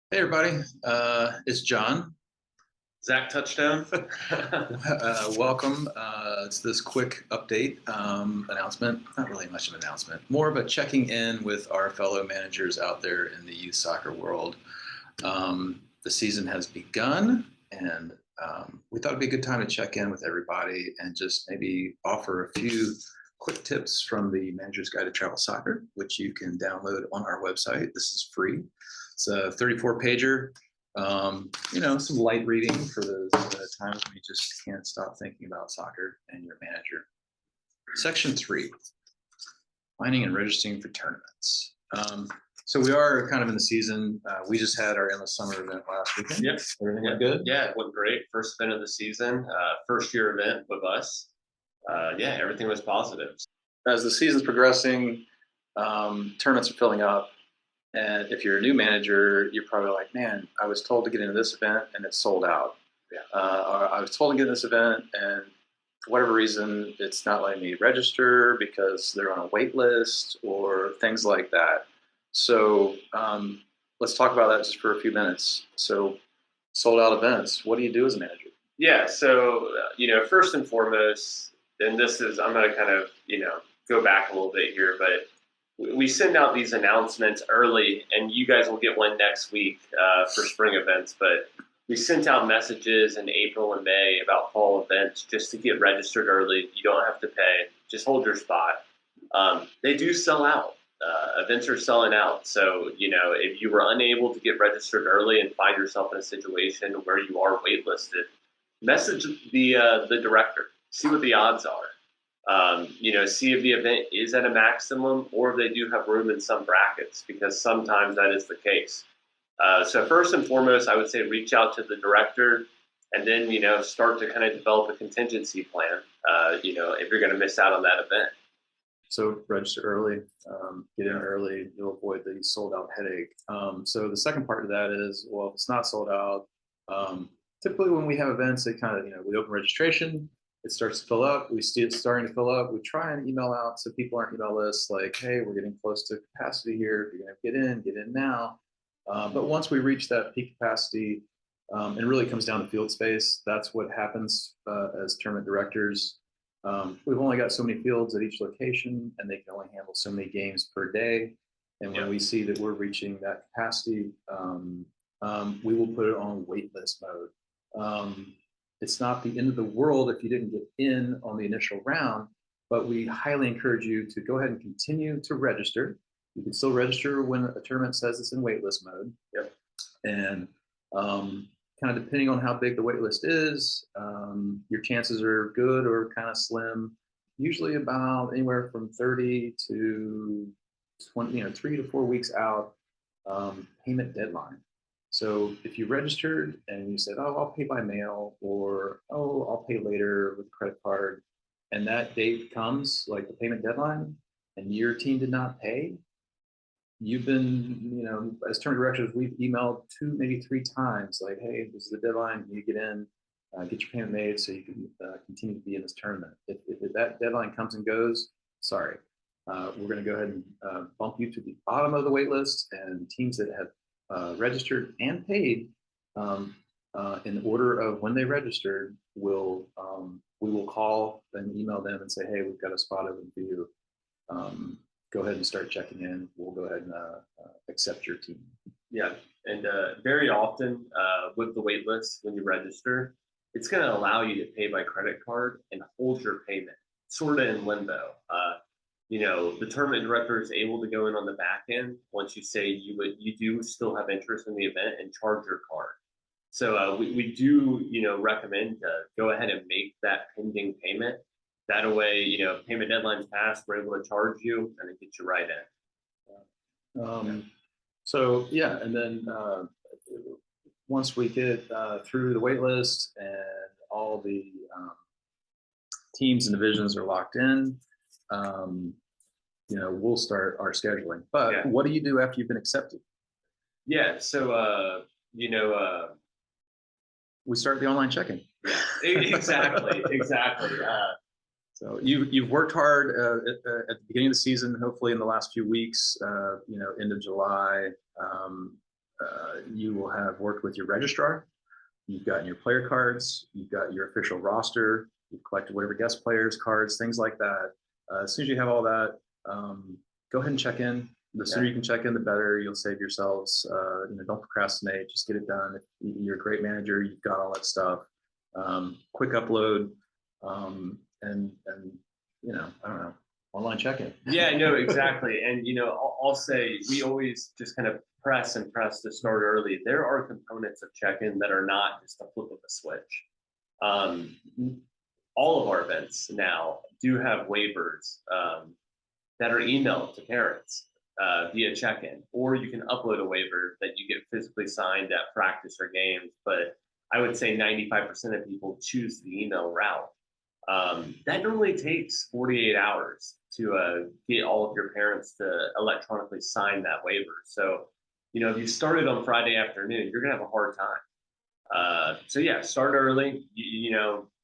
Hey everybody, it's John. Zack Touchstone. Welcome to this quick update announcement. Not really much of an announcement, more of a checking in with our fellow managers out there in the youth soccer world. The season has begun, and we thought it'd be a good time to check in with everybody and just maybe offer a few quick tips from the Manager's Guide to Travel Soccer, which you can download on our website. This is free. It's a 34 pager. Some light reading for the times when you just can't stop thinking about soccer and your manager. Section 3, finding and registering for tournaments. So we are kind of in the season. We just had our endless summer event last weekend. Yep. Everything went good? Yeah, it went great. First event of the season, first year event with us. Yeah, everything was positive. As the season's progressing, tournaments are filling up. And if you're a new manager, you're probably like, man, I was told to get into this event and it's sold out. Yeah. Or I was told to get in this event and for whatever reason, it's not letting me register because they're on a wait list or things like that. So let's talk about that just for a few minutes. So SoldOut Events, what do you do as a manager? Yeah, so, first and foremost, and this is, I'm going to kind of, go back a little bit here, but we send out these announcements early, and you guys will get one next week for spring events. But we sent out messages in April and May about fall events just to get registered early. You don't have to pay; just hold your spot. They do sell out. Events are selling out. So if you were unable to get registered early and find yourself in a situation where you are waitlisted, message the director. See what the odds are. See if the event is at a maximum or if they do have room in some brackets, because sometimes that is the case. So first and foremost, I would say reach out to the director and then, start to kind of develop a contingency plan, if you're going to miss out on that event. So register early, get in early, you'll avoid the sold out headache. So the second part of that is, well, if it's not sold out, typically when we have events, they kind of, we open registration, it starts to fill up. We see it starting to fill up. We try and email out so people aren't email lists like, hey, we're getting close to capacity here. If you're going to get in now. But once we reach that peak capacity, it really comes down to field space. That's what happens as tournament directors. We've only got so many fields at each location, and they can only handle so many games per day. And when we see that we're reaching that capacity, we will put it on wait list mode. It's not the end of the world if you didn't get in on the initial round, but we highly encourage you to go ahead and continue to register. You can still register when a tournament says it's in waitlist mode. Yep. And kind of depending on how big the waitlist is, your chances are good or kind of slim. Usually about anywhere from 30 to 20, 3 to 4 weeks out, payment deadline. So if you registered and you said, oh, I'll pay by mail, or, oh, I'll pay later with a credit card, and that date comes, like the payment deadline, and your team did not pay, you've been, as tournament directors, we've emailed 2, maybe 3 times, like, hey, this is the deadline, you get in, get your payment made so you can continue to be in this tournament. If that deadline comes and goes, sorry. We're going to go ahead and bump you to the bottom of the wait list, and teams that have registered and paid in order of when they registered, we will call and email them and say, hey, we've got a spot open for you. Go ahead and start checking in. We'll go ahead and accept your team. Yeah, and very often with the wait list, when you register, it's going to allow you to pay by credit card and hold your payment, sort of in limbo. The tournament director is able to go in on the back end once you say you do still have interest in the event and charge your card. So we do, recommend to go ahead and make that pending payment. That way, payment deadline's passed, we're able to charge you and it gets you right in. So yeah, and then once we get through the wait list and all the teams and divisions are locked in, we'll start our scheduling. But what do you do after you've been accepted? Yeah, so we start the online check-in. Exactly. So you've worked hard at the beginning of the season, hopefully in the last few weeks, end of July, you will have worked with your registrar. You've gotten your player cards. You've got your official roster. You've collected whatever guest players, cards, things like that. As soon as you have all that, go ahead and check in. The sooner you can check in, the better. You'll save yourselves. Don't procrastinate. Just get it done. If you're a great manager, you've got all that stuff. Quick upload, and I don't know, online check-in. Yeah, no, exactly. And I'll say we always just kind of press to start early. There are components of check-in that are not just a flip of a switch. All of our events now do have waivers that are emailed to parents via check-in, or you can upload a waiver that you get physically signed at practice or games. But I would say 95% of people choose the email route. That normally takes 48 hours to get all of your parents to electronically sign that waiver. So, if you started on Friday afternoon, you're gonna have a hard time. So yeah, start early.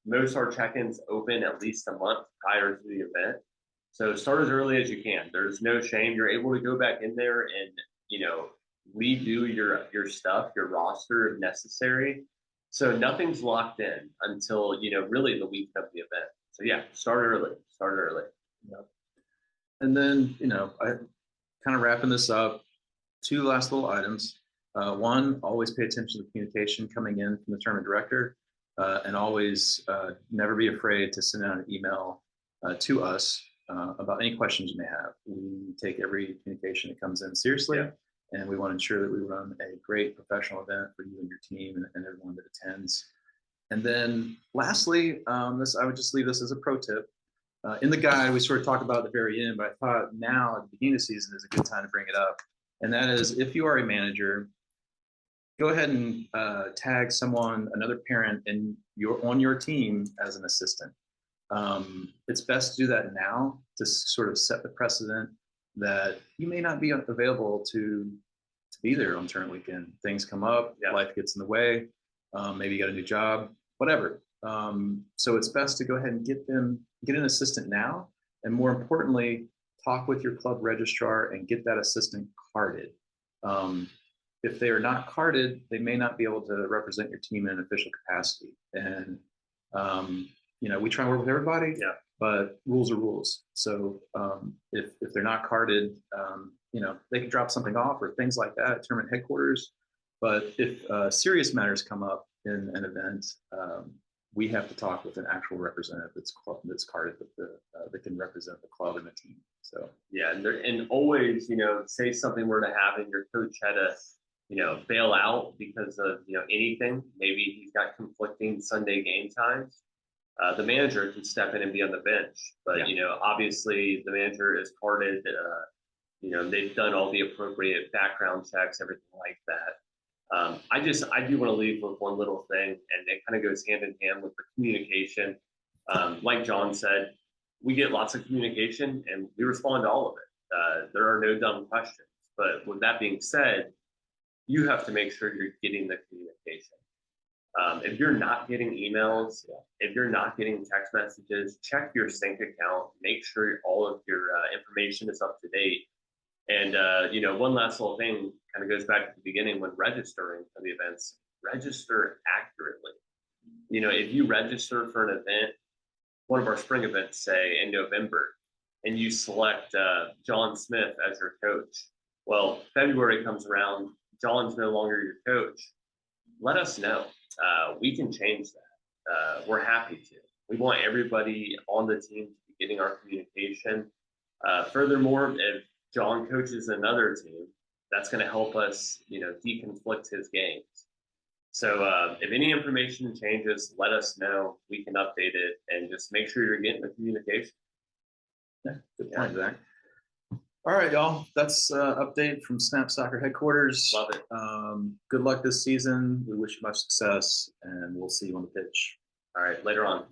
Most of our check-ins open at least a month prior to the event. So start as early as you can. There's no shame. You're able to go back in there and, redo your stuff, your roster if necessary. So nothing's locked in until, really the week of the event. So yeah, start early. Yep. And then, I kind of wrapping this up, 2 last little items. One, always pay attention to the communication coming in from the tournament director, and always never be afraid to send out an email to us about any questions you may have. We take every communication that comes in seriously, and we want to ensure that we run a great professional event for you and your team and everyone that attends. And then lastly, I would just leave this as a pro tip. In the guide, we sort of talk about at the very end, but I thought now at the beginning of the season is a good time to bring it up. And that is, if you are a manager, go ahead and tag another parent on your team as an assistant. It's best to do that now to sort of set the precedent that you may not be available to be there on tournament weekend. Things come up, life gets in the way, maybe you got a new job, whatever. So it's best to go ahead and get an assistant now, and more importantly, talk with your club registrar and get that assistant carded. If they are not carded, they may not be able to represent your team in an official capacity. And we try and work with everybody, but rules are rules. So if they're not carded, they can drop something off or things like that at tournament headquarters. But if serious matters come up in an event, we have to talk with an actual representative that's carded that can represent the club and the team. So yeah, and always, say something were to happen, your coach had to, bail out because of anything. Maybe he's got conflicting Sunday game times. The manager can step in and be on the bench, but obviously the manager is carded. They've done all the appropriate background checks, everything like that. I do want to leave with one little thing, and it kind of goes hand in hand with the communication. Like John said, we get lots of communication and we respond to all of it. There are no dumb questions. But with that being said, you have to make sure you're getting the communication. If you're not getting emails, if you're not getting text messages, check your sync account, make sure all of your information is up to date. And, one last little thing kind of goes back to the beginning when registering for the events, register accurately. If you register for an event, one of our spring events, say in November, and you select John Smith as your coach. Well, February comes around, John's no longer your coach. Let us know. We can change that. We're happy to. We want everybody on the team to be getting our communication. Furthermore, if John coaches another team, that's going to help us, deconflict his games. So if any information changes, let us know. We can update it and just make sure you're getting the communication. Yeah, good point, Zach. All right, y'all. That's update from Snap Soccer headquarters. Love it. Good luck this season. We wish you much success, and we'll see you on the pitch. All right, later on.